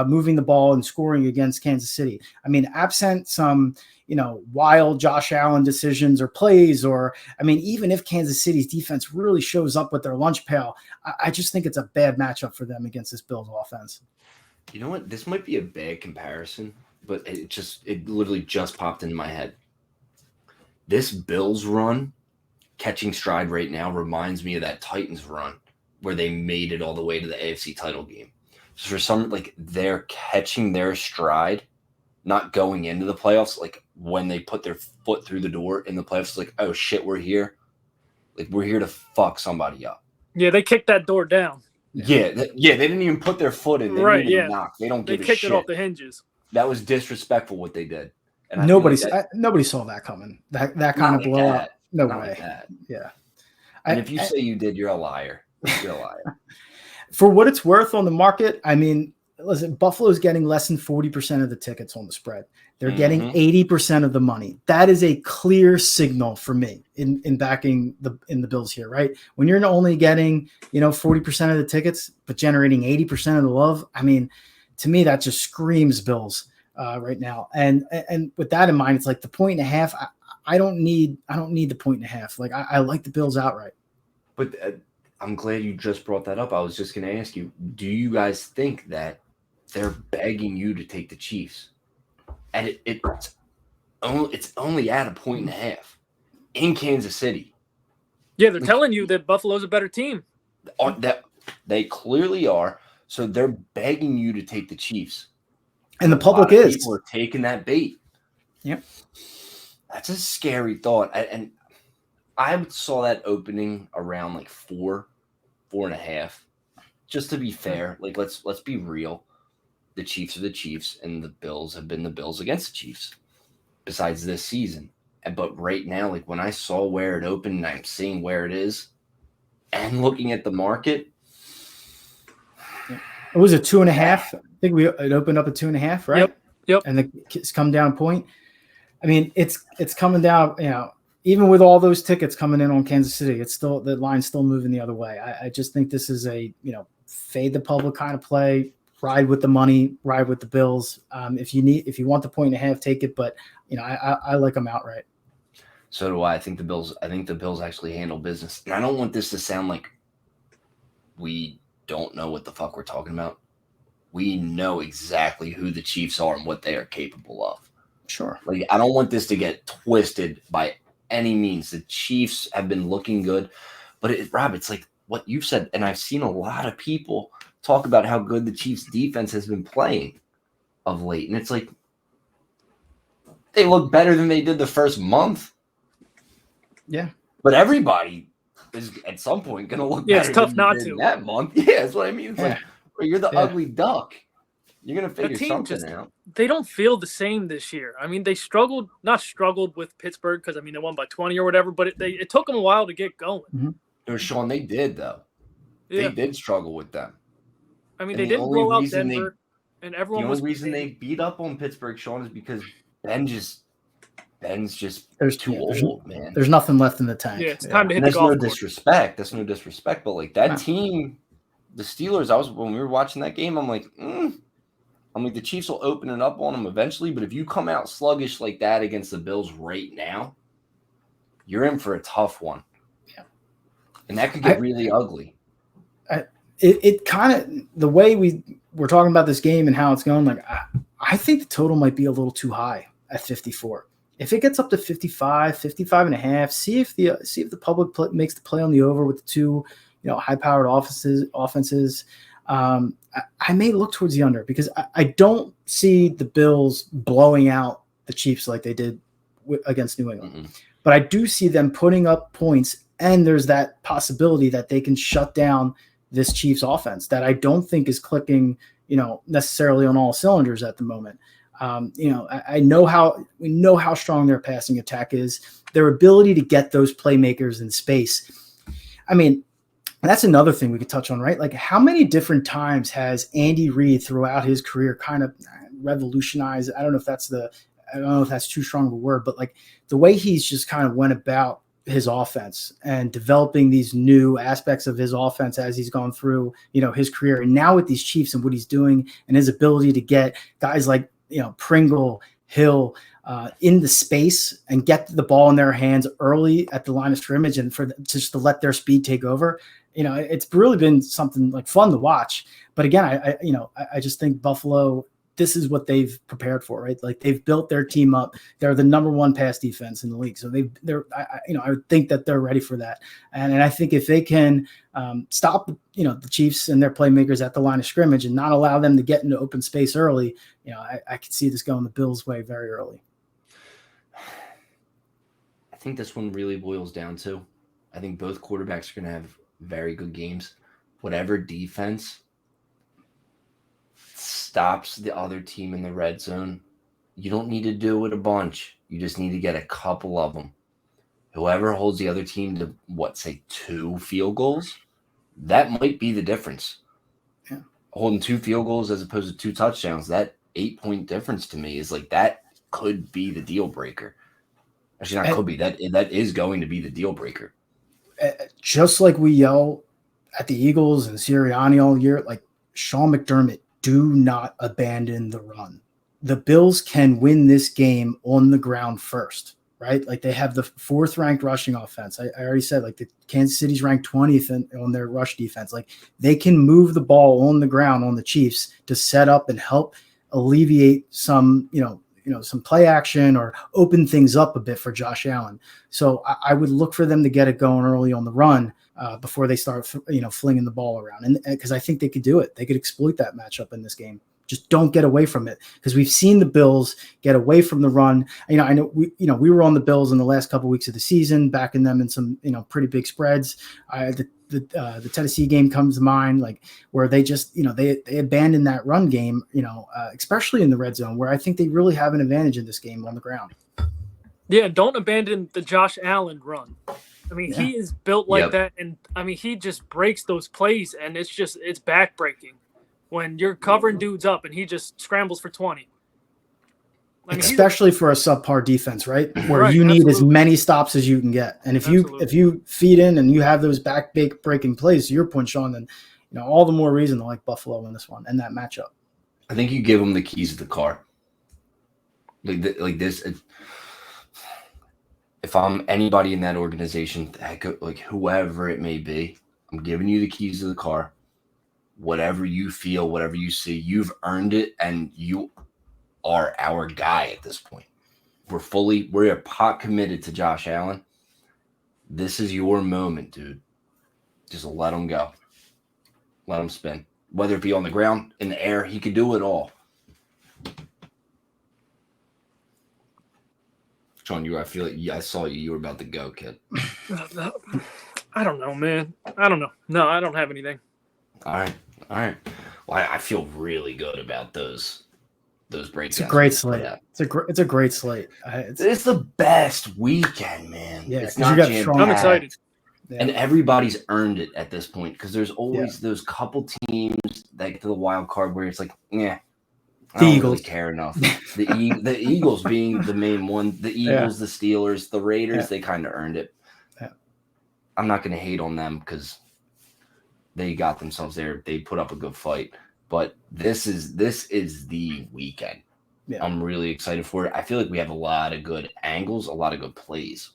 moving the ball and scoring against Kansas City. I mean, absent some, wild Josh Allen decisions or plays, or, I mean, even if Kansas City's defense really shows up with their lunch pail, I just think it's a bad matchup for them against this Bills offense. You know what? This might be a bad comparison, but it literally just popped into my head. This Bills run, catching stride right now, reminds me of that Titans run where they made it all the way to the AFC title game. So for some, they're catching their stride, not going into the playoffs. Like when they put their foot through the door in the playoffs, like, oh shit, we're here. Like we're here to fuck somebody up. Yeah, they kicked that door down. Yeah, they didn't even put their foot in. They didn't even knock. They don't give a shit. They kicked it off the hinges. That was disrespectful what they did. And nobody saw that coming. That kind of blowout. No way. Like that. Yeah. And if you say you did, you're a liar. You're a liar. For what it's worth on the market, I mean, listen, Buffalo's getting less than 40% of the tickets on the spread. They're getting 80% of the money. That is a clear signal for me in backing the Bills here, right? When you're only getting, 40% of the tickets, but generating 80% of the love, I mean, to me, that just screams Bills right now. And with that in mind, it's like the 1.5. I don't need the 1.5. Like I like the Bills outright. But I'm glad you just brought that up. I was just going to ask you, do you guys think that they're begging you to take the Chiefs? And it's only at 1.5 in Kansas City. Yeah, they're telling you that Buffalo's a better team. That they clearly are. So they're begging you to take the Chiefs. And the public is. People are taking that bait. Yep. That's a scary thought. And I saw that opening around 4.5. Just to be fair, let's be real. The Chiefs are the Chiefs, and the Bills have been the Bills against the Chiefs. Besides this season, but right now, when I saw where it opened, and I'm seeing where it is, and looking at the market, it was a 2.5. I think it opened up at 2.5, right? Yep. And it's come down a point. I mean, it's coming down. Even with all those tickets coming in on Kansas City, it's still the line's still moving the other way. I just think this is a fade the public kind of play. Ride with the money, ride with the Bills. If you want the 1.5, take it. But I like them outright. So do I. I think the Bills actually handle business. And I don't want this to sound like we don't know what the fuck we're talking about. We know exactly who the Chiefs are and what they are capable of. Sure. I don't want this to get twisted by any means. The Chiefs have been looking good, but Rob, it's like what you've said, and I've seen a lot of people talk about how good the Chiefs defense has been playing of late. And it's like they look better than they did the first month. Yeah. But everybody is at some point going to look better it's tough than not you did to. That month. Yeah, that's what I mean. It's you're the ugly duck. You're going to figure something out. They don't feel the same this year. I mean, they not struggled with Pittsburgh because, they won by 20 or whatever, but it took them a while to get going. Mm-hmm. No, Sean, they did, though. Yeah. They did struggle with them. I mean, they didn't blow out Denver, and everyone was. The only reason they beat up on Pittsburgh, Sean, is because Ben's just too old, man. There's nothing left in the tank. Yeah, it's time to hit the golf course. That's no disrespect, but that team, the Steelers. When we were watching that game, I'm like, the Chiefs will open it up on them eventually, but if you come out sluggish like that against the Bills right now, you're in for a tough one. Yeah, and that could get really ugly. It kind of the way we're talking about this game and how it's going. I think the total might be a little too high at 54. If it gets up to 55, 55.5, see if the public makes the play on the over with the two, high-powered offenses. I may look towards the under because I don't see the Bills blowing out the Chiefs like they did against New England. Mm-hmm. But I do see them putting up points, and there's that possibility that they can shut down this Chiefs offense that I don't think is clicking, necessarily on all cylinders at the moment. We know how strong their passing attack is, their ability to get those playmakers in space. I mean, that's another thing we could touch on, right? How many different times has Andy Reid throughout his career kind of revolutionize. I don't know if that's too strong of a word, but like the way he's just kind of went about his offense and developing these new aspects of his offense as he's gone through, his career. And now with these Chiefs and what he's doing and his ability to get guys like, Pringle, Hill, in the space and get the ball in their hands early at the line of scrimmage and just to let their speed take over. It's really been something like fun to watch. But again, I just think Buffalo, this is what they've prepared for, right? Like they've built their team up. They're the number one pass defense in the league. So I would think that they're ready for that. And I think if they can stop, the Chiefs and their playmakers at the line of scrimmage and not allow them to get into open space early, I could see this going the Bills' way very early. I think this one really boils down to, I think both quarterbacks are going to have very good games. Whatever defense stops the other team in the red zone, you don't need to do it a bunch. You just need to get a couple of them. Whoever holds the other team to, 2 field goals, that might be the difference. Yeah. Holding 2 field goals as opposed to 2 touchdowns, that 8-point difference to me is like that could be the deal breaker. Actually, not could be. That is going to be the deal breaker. Just like we yell at the Eagles and Sirianni all year, like Sean McDermott, do not abandon the run. The Bills can win this game on the ground first, right? Like they have the 4th ranked rushing offense. I already said, like the Kansas City's ranked 20th on their rush defense. Like they can move the ball on the ground on the Chiefs to set up and help alleviate some, some play action or open things up a bit for Josh Allen. So I would look for them to get it going early on the run before they start, flinging the ball around. And because I think they could do it. They could exploit that matchup in this game. Just don't get away from it, because we've seen the Bills get away from the run. I know we were on the Bills in the last couple of weeks of the season, backing them in some pretty big spreads. The Tennessee game comes to mind, like where they just they abandoned that run game, especially in the red zone, where I think they really have an advantage in this game on the ground. Yeah, don't abandon the Josh Allen run. I mean, he is built like that, and I mean he just breaks those plays, and it's backbreaking when you're covering dudes up and he just scrambles for 20. I mean, especially for a subpar defense, right? Where you need as many stops as you can get. And if you feed in and you have those breaking plays, to your point, Sean, then all the more reason to like Buffalo in this one and that matchup. I think you give them the keys to the car. Like this. If I'm anybody in that organization, like whoever it may be, I'm giving you the keys to the car. Whatever you feel, whatever you see, you've earned it, and you are our guy at this point. We're pot committed to Josh Allen. This is your moment, dude. Just let him go. Let him spin. Whether it be on the ground, in the air, he could do it all. Sean, I feel like I saw you. You were about to go, kid. I don't know, man. I don't know. No, I don't have anything. All right. Well, I feel really good about those breakdowns. It's a great slate. It's a great slate. It's the best weekend, man. Yeah, it's not I'm excited. Yeah. And everybody's earned it at this point, because there's always those couple teams that get to the wild card where it's like, I don't really care enough. The Eagles being the main one. The Eagles, the Steelers, the Raiders, they kind of earned it. Yeah. I'm not going to hate on them because they got themselves there. They put up a good fight. But this is the weekend. Yeah. I'm really excited for it. I feel like we have a lot of good angles, a lot of good plays.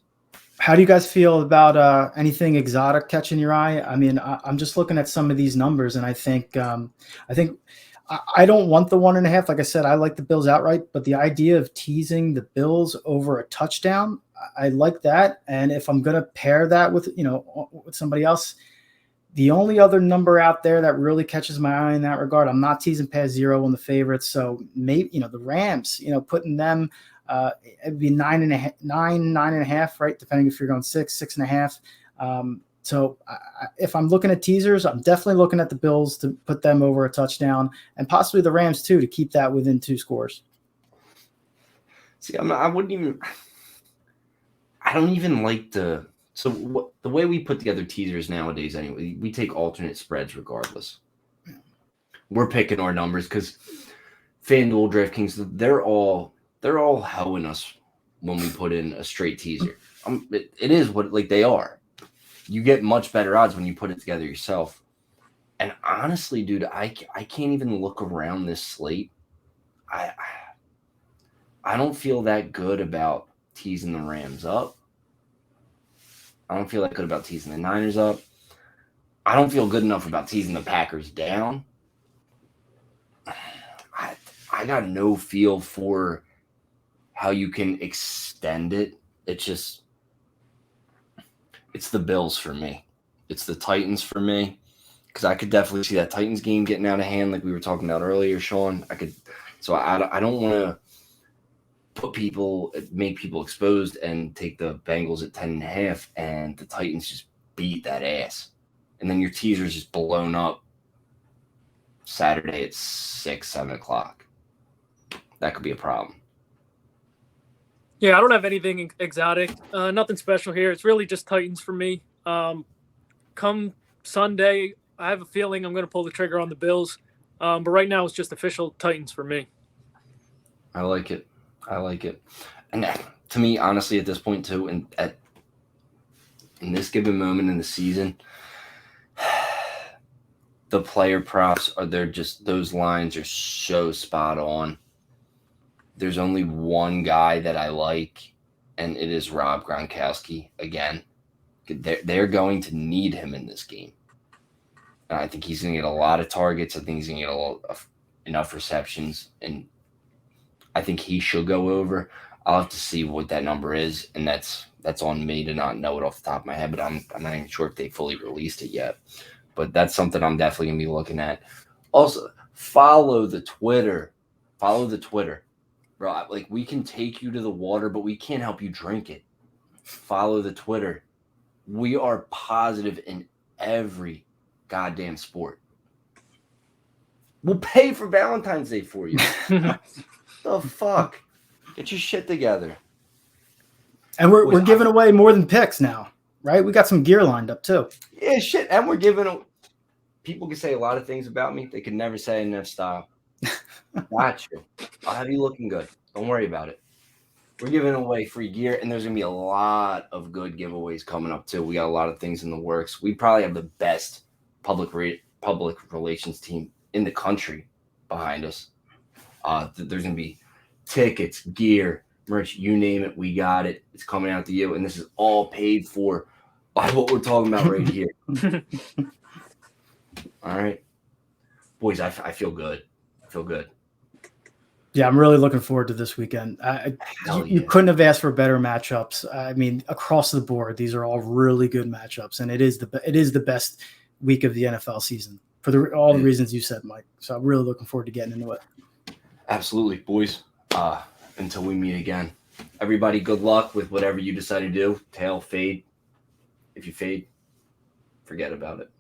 How do you guys feel about anything exotic catching your eye? I mean, I'm just looking at some of these numbers, and I think I don't want the 1.5. Like I said, I like the Bills outright, but the idea of teasing the Bills over a touchdown, I like that. And if I'm going to pair that with with somebody else, the only other number out there that really catches my eye in that regard, I'm not teasing past 0 on the favorites. So maybe, the Rams, putting them, it'd be 9.5, right? Depending if you're going 6.5. So if I'm looking at teasers, I'm definitely looking at the Bills to put them over a touchdown, and possibly the Rams too, to keep that within 2 scores. See, I don't even like the way we put together teasers nowadays anyway, we take alternate spreads regardless. We're picking our numbers because FanDuel, DraftKings, they're all hoeing us when we put in a straight teaser. It is what like they are. You get much better odds when you put it together yourself. And honestly, dude, I can't even look around this slate. I don't feel that good about teasing the Rams up. I don't feel that good about teasing the Niners up. I don't feel good enough about teasing the Packers down. I got no feel for how you can extend it. It's the Bills for me. It's the Titans for me. Because I could definitely see that Titans game getting out of hand like we were talking about earlier, Sean. So I don't want to make people exposed and take the Bengals at 10.5 and the Titans just beat that ass. And then your teaser's just blown up Saturday at 6, 7 o'clock. That could be a problem. Yeah, I don't have anything exotic. Nothing special here. It's really just Titans for me. Come Sunday, I have a feeling I'm going to pull the trigger on the Bills. But right now it's just official Titans for me. I like it. And to me, honestly, at this point too, in this given moment in the season, the player props those lines are so spot on. There's only one guy that I like, and it is Rob Gronkowski again. They're going to need him in this game. And I think he's going to get a lot of targets. I think he's going to get enough receptions, and I think he should go over. I'll have to see what that number is, and that's on me to not know it off the top of my head, but I'm not even sure if they fully released it yet. But that's something I'm definitely going to be looking at. Also, follow the Twitter. Bro, like, we can take you to the water, but we can't help you drink it. Follow the Twitter. We are positive in every goddamn sport. We'll pay for Valentine's Day for you. The fuck? Get your shit together. And we're giving away more than picks now, right? We got some gear lined up too. Yeah, shit. And we're giving people can say a lot of things about me. They can never say enough style. Got you. I'll have you looking good. Don't worry about it. We're giving away free gear, and there's going to be a lot of good giveaways coming up, too. We got a lot of things in the works. We probably have the best public relations team in the country behind us. There's going to be tickets, gear, merch, you name it, we got it. It's coming out to you, and this is all paid for by what we're talking about right here. All right. Boys, I feel good. Yeah, I'm really looking forward to this weekend. You couldn't have asked for better matchups. I mean, across the board, these are all really good matchups, and it is the best week of the NFL season for all the reasons you said, Mike. So I'm really looking forward to getting into it. Absolutely, boys. Until we meet again, everybody, good luck with whatever you decide to do. Tail, fade. If you fade, forget about it.